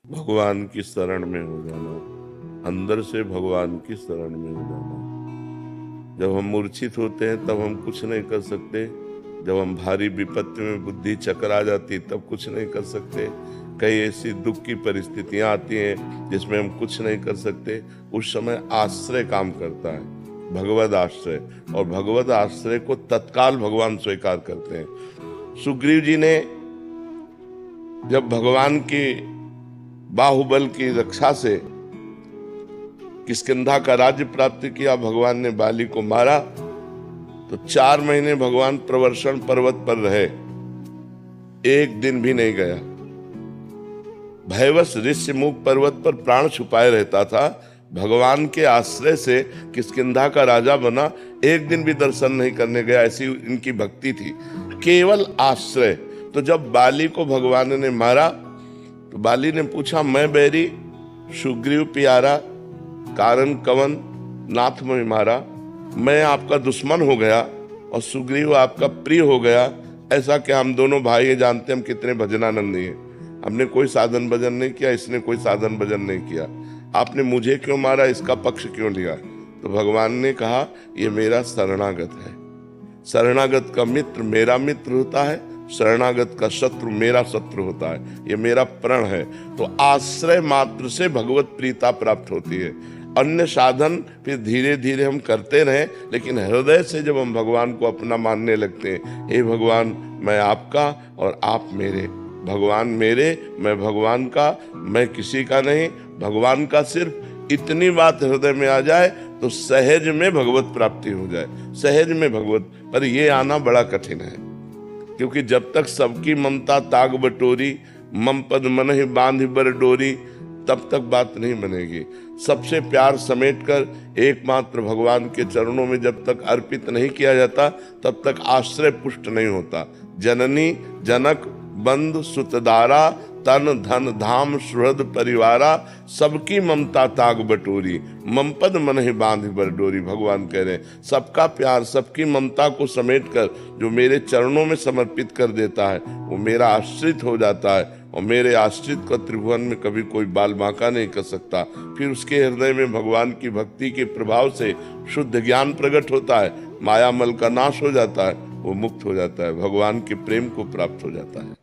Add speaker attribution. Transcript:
Speaker 1: भगवान की शरण में हो जाना, अंदर से भगवान की शरण में हो जाना। जब हम मूर्छित होते हैं तब हम कुछ नहीं कर सकते, जब हम भारी विपत्ति में बुद्धि चकरा जाती तब कुछ नहीं कर सकते, कई ऐसी दुख की परिस्थितियां आती हैं जिसमें हम कुछ नहीं कर सकते। उस समय आश्रय काम करता है, भगवद आश्रय, और भगवद आश्रय को तत्काल भगवान स्वीकार करते हैं। सुग्रीव जी ने जब भगवान की बाहुबल की रक्षा से किष्किंधा का राज्य प्राप्त किया, भगवान ने बाली को मारा, तो 4 महीने भगवान प्रवर्षण पर्वत पर रहे, एक दिन भी नहीं गया। भयवश ऋष्यमुख पर्वत पर प्राण छुपाए रहता था, भगवान के आश्रय से किष्किंधा का राजा बना, एक दिन भी दर्शन नहीं करने गया, ऐसी इनकी भक्ति थी, केवल आश्रय। तो जब बाली को भगवान ने मारा तो बाली ने पूछा, मैं बैरी सुग्रीव प्यारा, कारण कवन नाथ में मारा, मैं आपका दुश्मन हो गया और सुग्रीव आपका प्रिय हो गया, ऐसा क्या? हम दोनों भाई हैं, जानते हम कितने भजनानंदी हैं, हमने कोई साधन भजन नहीं किया, इसने कोई साधन भजन नहीं किया, आपने मुझे क्यों मारा, इसका पक्ष क्यों लिया? तो भगवान ने कहा, ये मेरा शरणागत है, शरणागत का मित्र मेरा मित्र होता है, शरणागत का शत्रु मेरा शत्रु होता है, ये मेरा प्रण है। तो आश्रय मात्र से भगवत प्रीता प्राप्त होती है। अन्य साधन फिर धीरे धीरे हम करते रहें, लेकिन हृदय से जब हम भगवान को अपना मानने लगते हैं, हे भगवान मैं आपका और आप मेरे, भगवान मेरे मैं भगवान का, मैं किसी का नहीं, भगवान का सिर्फ, इतनी बात हृदय में आ जाए तो सहज में भगवत प्राप्ति हो जाए, सहज में भगवत। पर ये आना बड़ा कठिन है, क्योंकि जब तक सबकी ममता ताग बटोरी, मम पद मन ही बांध बर डोरी, तब तक बात नहीं बनेगी। सबसे प्यार समेटकर एकमात्र भगवान के चरणों में जब तक अर्पित नहीं किया जाता, तब तक आश्रय पुष्ट नहीं होता। जननी जनक बंधु सुतदारा, तन धन धाम सुहृद परिवारा, सबकी ममता ताग बटोरी, मम पद मन ही बांध बर डोरी। भगवान कह रहे हैं, सबका प्यार, सबकी ममता को समेटकर जो मेरे चरणों में समर्पित कर देता है, वो मेरा आश्रित हो जाता है, और मेरे आश्रित का त्रिभुवन में कभी कोई बाल बांका नहीं कर सकता। फिर उसके हृदय में भगवान की भक्ति के प्रभाव से शुद्ध ज्ञान प्रकट होता है, मायामल का नाश हो जाता है, वो मुक्त हो जाता है, भगवान के प्रेम को प्राप्त हो जाता है।